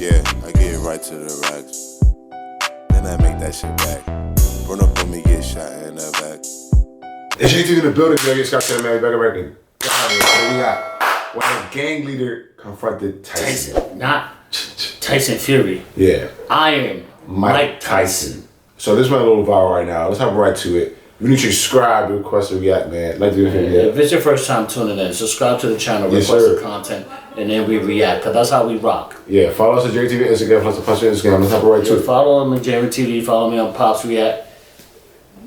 Yeah, I get right to the racks. Then I make that shit back. Run up on me, get shot in the back. It's JT in the building, yo. Get Scott to the man, back American. We got when a gang leader confronted Tyson. Not Tyson Fury. Yeah. I am Mike Tyson. So this went a little viral right now. Let's hop right to it. You need to subscribe, request a react, man. Like to do it. If it's your first time tuning in, subscribe to the channel, Yes, request sir. the content, and then we react, because that's how we rock. Yeah, follow us at JTV Instagram, plus the Instagram. Let's hop right to it. Follow me on Jamie TV, follow me on Pops React.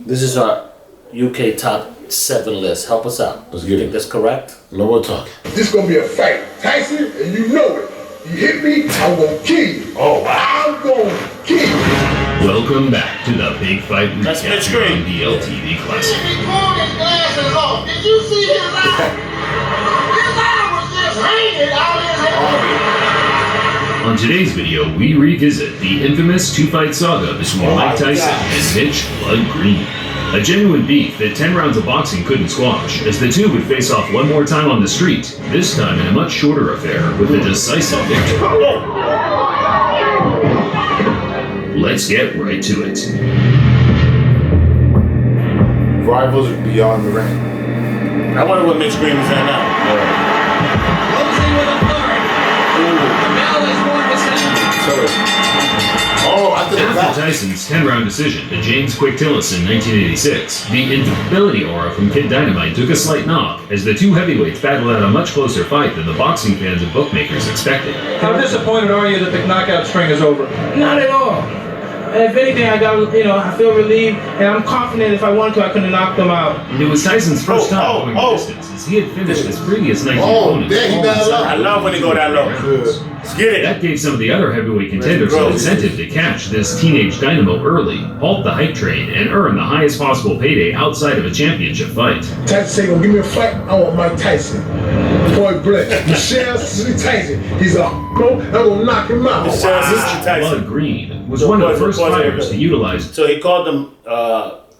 This is our UK top 7 list. Help us out. Let's get it. Think that's correct? No more talking. This gonna be a fight. Tyson, and you know it. You hit me, I'm gonna kill you. Oh, wow. I'm gonna kill you. Welcome back to the Big Fight That's Recap Mitch here Green. on the LTV Classic. He pulled his glasses off. Did you see his eye? His eye was just hanging out his head. On today's video, we revisit the infamous two-fight saga between Mike Tyson and Mitch Blood Green. A genuine beef that 10 rounds of boxing couldn't squash, as the two would face off one more time on the street, this time in a much shorter affair with a decisive victory. Let's get right to it. Rivals beyond the ring. I wonder what Mitch Green is at now. Closing with authority. The bell is more After Tyson's 10-round decision to James Quick Tillis in 1986, the invincibility aura from Kid Dynamite took a slight knock as the two heavyweights battled out a much closer fight than the boxing fans and bookmakers expected. How disappointed are you that the knockout string is over? Not at all. And if anything, I feel relieved, and I'm confident if I wanted to, I could have knocked them out. It was Tyson's first time going the distance, as he had finished his previous 19 opponents. Dang, he got low. I love when they go that low. Let's get it. That gave some of the other heavyweight contenders an incentive to catch this teenage dynamo early, halt the hype train, and earn the highest possible payday outside of a championship fight. Tyson say, gonna give me a fight. I want Mike Tyson. Point blank. Michelle Tyson. He's a bro. I'm gonna knock him out. Blood Green was one of the first fighters to utilize. So he called them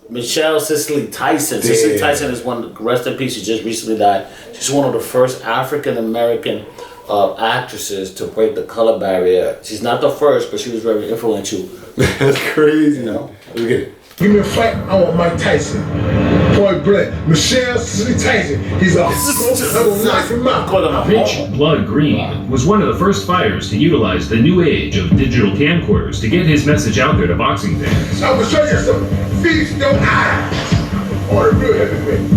Michelle Cicely Tyson. Damn. Cicely Tyson is one, rest in peace, she just recently died. She's one of the first African American actresses to break the color barrier. She's not the first, but she was very influential. That's crazy. You know? Let's get it. Give me a fight. I want Mike Tyson. Point blank. Michelle Tyson. He's a bro. I'm gonna knock him out. Call them Mitch Blood Green was one of the first fighters to utilize the new age of digital camcorders to get his message out there to boxing fans. I'm gonna show you some feast your eyes. Or the real heavyweight.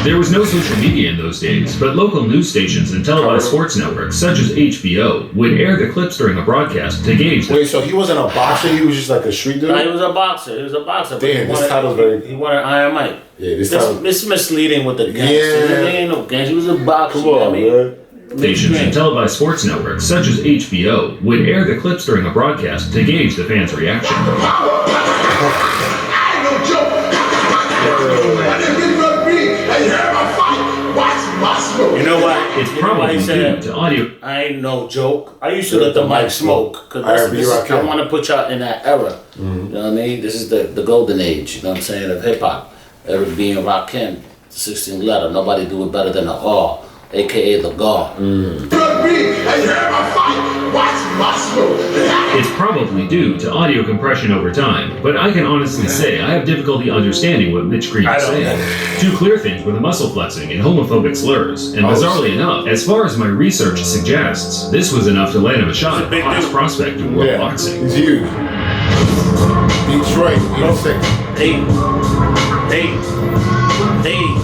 There was no social media in those days, but local news stations and televised sports networks such as HBO would air the clips during a broadcast to gauge the Wait, so he wasn't a boxer? He was just like a street dude? No, he was a boxer. Damn, this title's very... He wanted Iron Mike. Yeah, this title... It's misleading with the gangster. Yeah. There ain't no gangster. He was a boxer. Come on, man. stations and televised sports networks such as HBO would air the clips during a broadcast to gauge the fans' reaction. You know what? It's probably due to audio. I ain't no joke. I used to let the mic smoke because I want to put y'all in that era. You know what I mean? This is the golden age. You know what I'm saying, of hip hop. Era being Rakim, 16th letter. Nobody do it better than the R, aka the Gar. It's probably due to audio compression over time, but I can honestly say I have difficulty understanding what Mitch Green is saying. Two clear things were the muscle flexing and homophobic slurs, and bizarrely enough, as far as my research suggests, this was enough to land him a shot at the hottest prospect in world boxing. He's huge. Detroit, 86.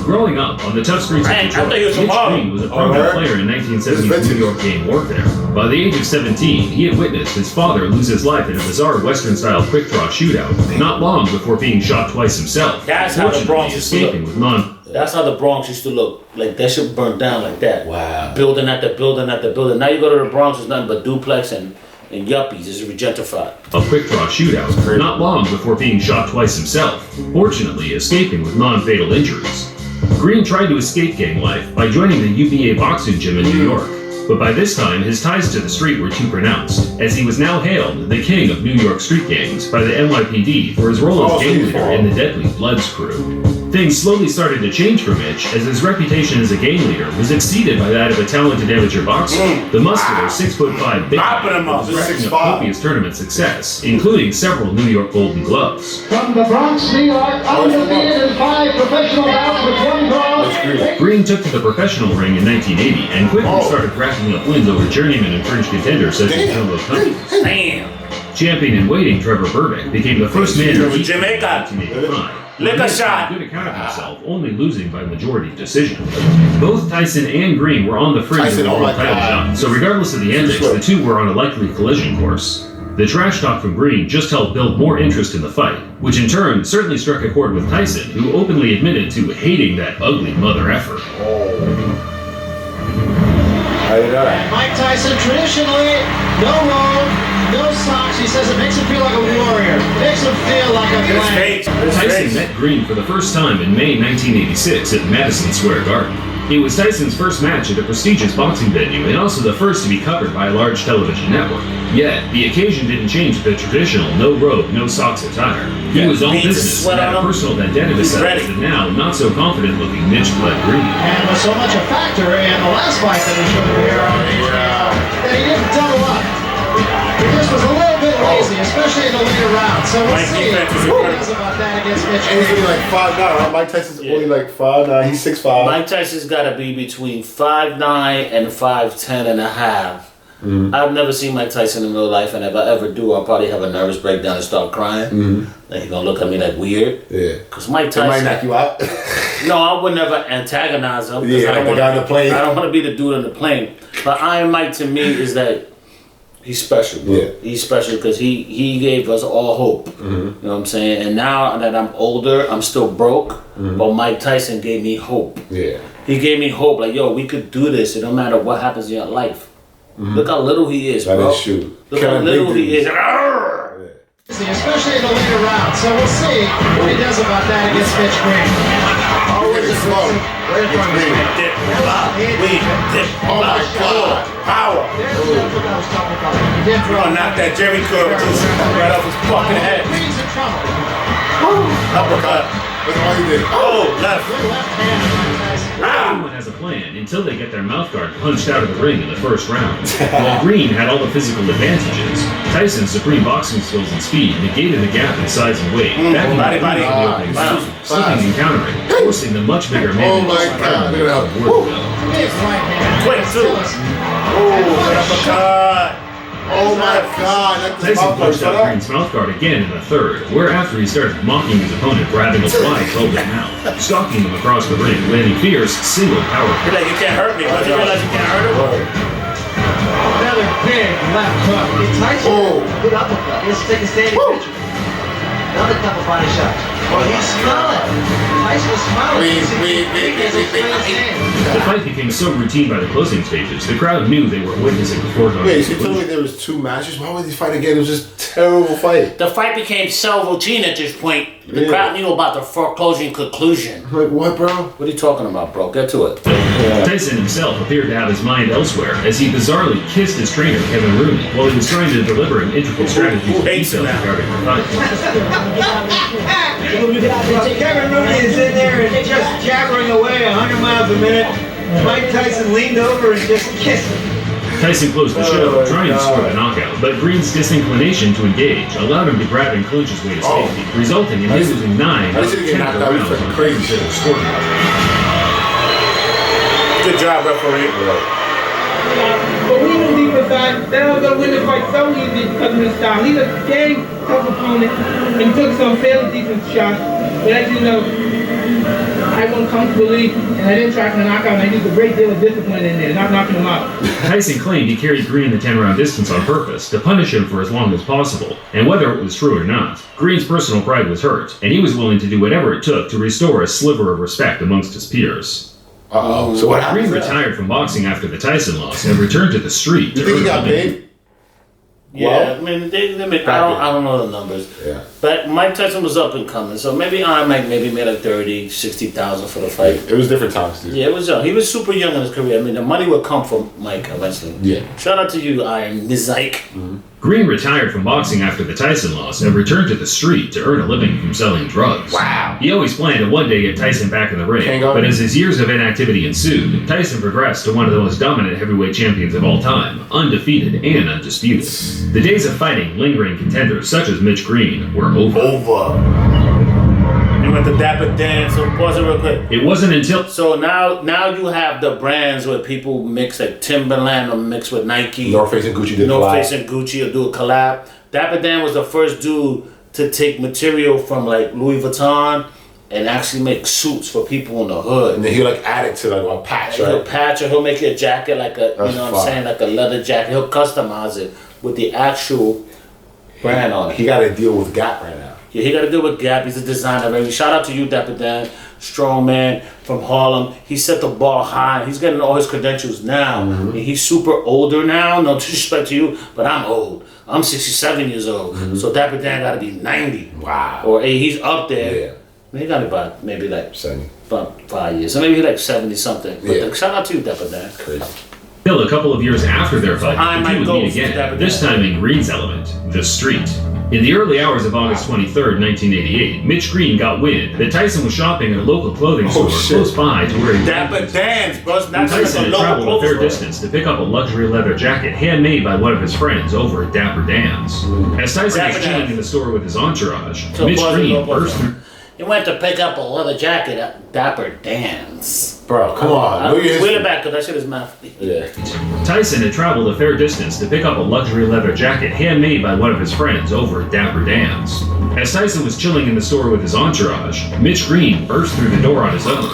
Growing up on the tough streets of Detroit, Mitch Green was a prominent player in 1970s New York gang warfare. By the age of 17, he had witnessed his father lose his life in a bizarre Western-style quick-draw shootout, not long before being shot twice himself. That's how the Bronx used to escaping with none. That's how the Bronx used to look. Like that shit burned down like that. Wow. Building after building after building. Now you go to the Bronx, it's nothing but duplex and yuppies. It's gentrified. A quick-draw shootout, not long before being shot twice himself, fortunately escaping with non-fatal injuries. Green tried to escape gang life by joining the UVA boxing gym in New York, but by this time his ties to the street were too pronounced, as he was now hailed the king of New York street gangs by the NYPD for his role as gang leader in the Deadly Bloods crew. Things slowly started to change for Mitch as his reputation as a gang leader was exceeded by that of a talented amateur boxer. The muscular 6'5" big man was racking up copious tournament success, including several New York Golden Gloves. From the Bronx, New York, undefeated in 5 professional bouts with 1 draw. Green took to the professional ring in 1980 and quickly started racking up wins over journeyman and fringe contenders such as Joe Cummings. Damn. Champion in waiting Trevor Burbank became the first man to beat Jamaica. 1985. Lick a shot. Good account of himself, only losing by majority decision. Both Tyson and Green were on the fringe of the world title shot, so regardless of the antics, the two were on a likely collision course. The trash talk from Green just helped build more interest in the fight, which in turn certainly struck a chord with Tyson, who openly admitted to hating that ugly mother effer. Mike Tyson, traditionally, no robe, no socks. He says it makes him feel like a warrior. Makes him feel like a man. Tyson met Green for the first time in May 1986 at Madison Square Garden. It was Tyson's first match at a prestigious boxing venue and also the first to be covered by a large television network. Yet, the occasion didn't change the traditional no robe, no socks attire. He was all business and had a personal vendetta to settle with the now not so confident looking Mitch Blood Green. And was so much a factor in the last fight that he showed here on HBO that he didn't double up. He just was a little bit lazy, especially in the later rounds. So we'll see what he does about that against Mitch. And he's only like 5'9", right? Mike Tyson's only like 5'9". He's 6'5". Mike Tyson's got to be between 5'9" and 5'10" and a half. I've never seen Mike Tyson in real life, and if I ever do, I'll probably have a nervous breakdown and start crying. Like, he's gonna look at me like weird. Yeah. Because Mike Tyson. He might knock you out. No, I would never antagonize him. Yeah, I don't like the guy on the plane. I don't want to be the dude on the plane. But Iron Mike to me is that he's special, bro. Yeah. He's special because he gave us all hope. You know what I'm saying? And now that I'm older, I'm still broke. But Mike Tyson gave me hope. Yeah. He gave me hope. Like, yo, we could do this. It don't matter what happens in your life. Look how little he is, That bro. is true. Look how little he is. Especially in the later rounds. So we'll see what he does about that against Mitch Green. Always slow. Oh my God. Power. You're Gonna knock that Jerry curl just right off his fucking head. Green's in trouble. Uppercut. That's all he did. Oh, left. Good left hand from Mike Tyson. Everyone has a plan until they get their mouthguard punched out of the ring in the first round. While Green had all the physical advantages, Tyson's supreme boxing skills and speed negated the gap in size and weight, backing body, the opening body. round, slipping and countering, forcing the much bigger man Oh my God, look at that. Big right hand. Quick, too. Oh, uppercut. Oh my God. That's the Tyson mouth punched guard. out Green's mouthguard again in the third, whereafter he started mocking his opponent for having a wide open mouth, stalking him across the ring, landing fierce single power You're like, you can't hurt me. Once you realize you can't hurt him. Another big left hook. Oh. Good uppercut. Let's take a standing picture. Another couple body shots. Well, he's smiling. Tyson is smiling. The fight became so routine by the closing stages, the crowd knew they were witnessing the foregone Wait, so you told me conclusion. there was 2 matches? Why would they fight again? It was just a terrible fight. The fight became so routine at this point. The crowd knew about the foreclosing conclusion. I'm like, what, bro? What are you talking about, bro? Get to it. Tyson himself appeared to have his mind elsewhere as he bizarrely kissed his trainer, Kevin Rooney, while he was trying to deliver him integral strategies and details regarding the fight. Kevin Rooney is in there and just jabbering away 100 miles a minute. Mike Tyson leaned over and just kissed him. Tyson closed the show, trying to score the knockout, but Green's disinclination to engage allowed him to grab and clinch his way to safety, resulting in him losing 9 out of 10 knocked out. rounds He's fucking on crazy. the scorecard. Good job, referee. But we knew deep inside that I was gonna win the fight so easy because of his style. He's a dang tough opponent and took some fairly decent shots. But as you know, I won comfortably and I didn't try for the knockout and I used a great deal of discipline in there, not knocking him out. Tyson claimed he carried Green the 10-round distance on purpose to punish him for as long as possible, and whether it was true or not, Green's personal pride was hurt, and he was willing to do whatever it took to restore a sliver of respect amongst his peers. Uh-oh. So what happened? Green retired from boxing after the Tyson loss and returned to the street. You think he got paid? Yeah, I mean, I don't know the numbers. Yeah. But Mike Tyson was up and coming, so maybe Iron Mike maybe made like 30, 60,000 for the fight. It was different times, dude. Yeah, it was young. He was super young in his career. I mean, the money would come from Mike eventually. Yeah. Shout out to you, Iron Mizike. Green retired from boxing after the Tyson loss and returned to the street to earn a living from selling drugs. Wow. He always planned to one day get Tyson back in the ring, but as his years of inactivity ensued, Tyson progressed to one of the most dominant heavyweight champions of all time, undefeated and undisputed. The days of fighting lingering contenders such as Mitch Green were over. You went to Dapper Dan, so pause it real quick. It wasn't until... So now you have the brands where people mix like Timberland or mix with Nike. North Face and Gucci did North Face and Gucci will do a collab. Dapper Dan was the first dude to take material from like Louis Vuitton and actually make suits for people in the hood. And then he'll like add it to like a patch, right? He'll patch or he'll make you a jacket like a, you know what I'm saying, like a leather jacket. He'll customize it with the actual brand on it. He got to deal with Gap right now. Yeah, he got to deal with Gap. He's a designer, baby. Shout out to you, Dapper Dan, strong man from Harlem. He set the bar high. He's getting all his credentials now. And he's super older now. No disrespect to you, but I'm old. I'm 67 years old. So Dapper Dan got to be 90. Wow. Or he's up there. Yeah. He got about maybe like 70. About 5 years. So maybe he's like 70 something. But shout out to you, Dapper Dan. Crazy. Still, a couple of years after their fight, the two would meet again, Dapper this Dan. time in Green's element, the street. In the early hours of August 23rd, 1988, Mitch Green got wind that Tyson was shopping at a local clothing store close by to where he Dapper Dan's, bro. Tyson had traveled a fair distance to pick up a luxury leather jacket handmade by one of his friends over at Dapper Dan's. As Tyson was chilling in the store with his entourage, Mitch Green burst through... He went to pick up a leather jacket at Dapper Dan's. Bro, come on. Wheel it back, because that shit is mouth. Yeah. Tyson had traveled a fair distance to pick up a luxury leather jacket handmade by one of his friends over at Dapper Dan's. As Tyson was chilling in the store with his entourage, Mitch Green burst through the door on his own,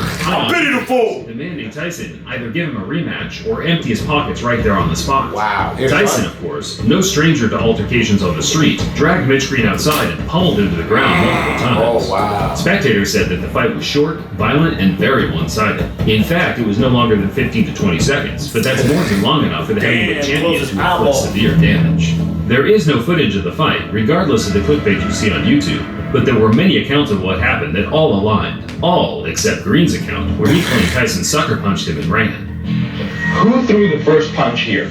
demanding Tyson either give him a rematch or empty his pockets right there on the spot. Wow. Tyson, of course, no stranger to altercations on the street, dragged Mitch Green outside and pummeled him to the ground multiple times. Oh, wow. Spectators said that the fight was short, violent, and very one-sided. In fact, it was no longer than 15 to 20 seconds, but that's more than long enough for the heavyweight champion to inflict severe damage. There is no footage of the fight, regardless of the clickbait you see on YouTube, but there were many accounts of what happened that all aligned. All except Green's account, where he claimed Tyson sucker punched him and ran. Who threw the first punch here?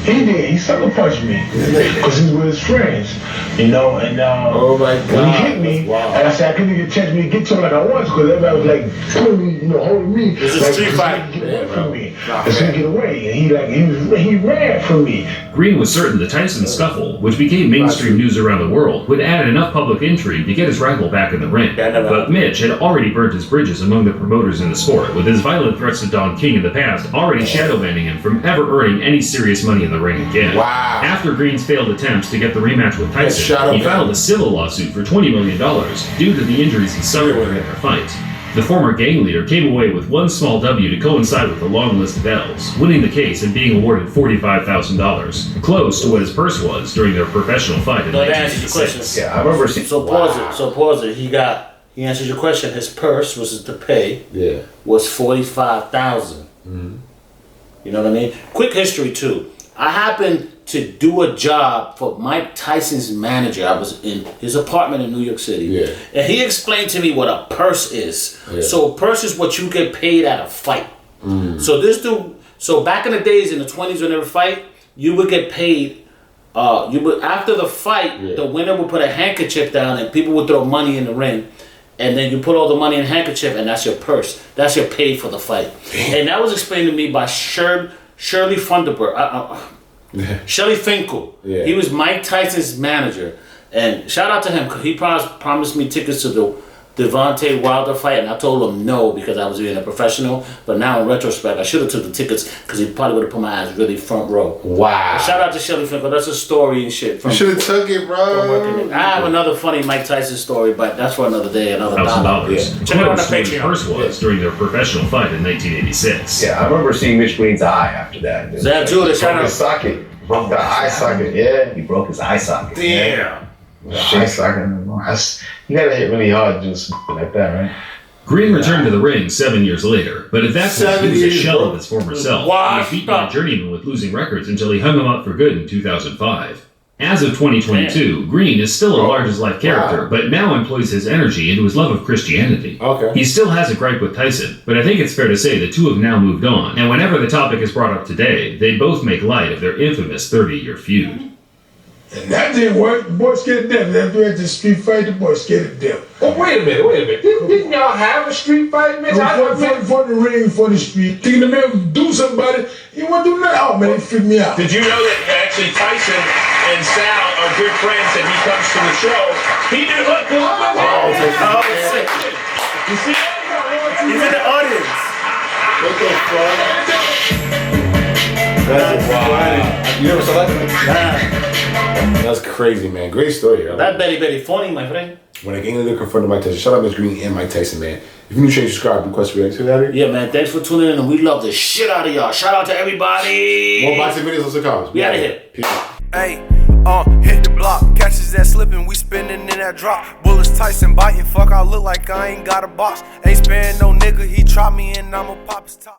He did. He sucker punched me because he's with his friends, you know. And oh my God, when he hit me, and I said I couldn't get a chance to get to him like I wanted because everybody was like pulling me, you know, holding me. It's like, a street fight. Get away from me. Just to get away, and he ran from me. Green was certain the Tyson scuffle, which became mainstream news around the world, would add enough public intrigue to get his rival back in the ring. But Mitch had already burnt his bridges among the promoters in the sport, with his violent threats to Don King in the past already shadow banning him from ever earning any serious money in the ring again. Wow. After Green's failed attempts to get the rematch with Tyson, he filed a civil lawsuit for $20 million due to the injuries he suffered during their fight. The former gang leader came away with one small W to coincide with the long list of L's, winning the case and being awarded $45,000, close to what his purse was during their professional fight in 1986. Yeah, I remember seeing. So pause it. He answered your question. His purse, which is the pay, was $45,000. You know what I mean? Quick history too. I happened to do a job for Mike Tyson's manager. I was in his apartment in New York City. And he explained to me what a purse is. So a purse is what you get paid at a fight. So this dude, so back in the days in the 20s when they would fight, you would get paid. After the fight, the winner would put a handkerchief down and people would throw money in the ring. And then you put all the money in a handkerchief and that's your purse. That's your pay for the fight. And that was explained to me by Shirley Funderburg. Shelly Finkel. He was Mike Tyson's manager. And shout out to him because he promised me tickets to the Devontae Wilder fight, and I told him no because I was being a professional. But now in retrospect, I should have took the tickets because he probably would have put my ass really front row. Wow. But shout out to Shelly Finkel. That's a story and shit. You should have took it, bro. I have another funny Mike Tyson story, but that's for another day, another dollar. Check it out on the Patreon. Purse was during their professional fight in 1986. Yeah, I remember seeing Mitch Green's eye after that. Zach Judah, shout out. His socket. Broke the eye socket. Yeah, he broke his eye socket. Damn. Eye socket. You gotta hit really hard to do something like that, right? Green returned to the ring 7 years later, but at that point he was a shell of his former self. He was beaten by a journeyman with losing records until he hung him up for good in 2005. As of 2022, Green is still a large-as-life character, but now employs his energy into his love of Christianity. He still has a gripe with Tyson, but I think it's fair to say the two have now moved on, and whenever the topic is brought up today, they both make light of their infamous 30-year feud. And that didn't work. The boy scared to death. After we had the street fight, the boy scared to death. Oh, wait a minute. Didn't y'all have a street fight, Mitch? For the ring, for the street. Thinking the man would do something about it. He wouldn't do nothing. Oh, man, he freaked me out. Did you know that actually Tyson and Sal are good friends and he comes to the show? He did look. Sick. You see? He's in the audience. What the fuck? That's wow. You never saw that? Nah. That's crazy, man. Great story. That very funny, my friend. When a gang leader confronted Mike Tyson. Shout out Mitch Green and Mike Tyson, man. If you're new, change, subscribe, request, react to that. Yeah, man. Thanks for tuning in, and we love the shit out of y'all. Shout out to everybody. More boxing videos, also comments. We out of here. Peace. Hey, hit the block. Catches that slipping, we spinning in that drop. Bullets Tyson biting, fuck, I look like I ain't got a box. Ain't sparing no nigga, he try me and I'ma pop his top.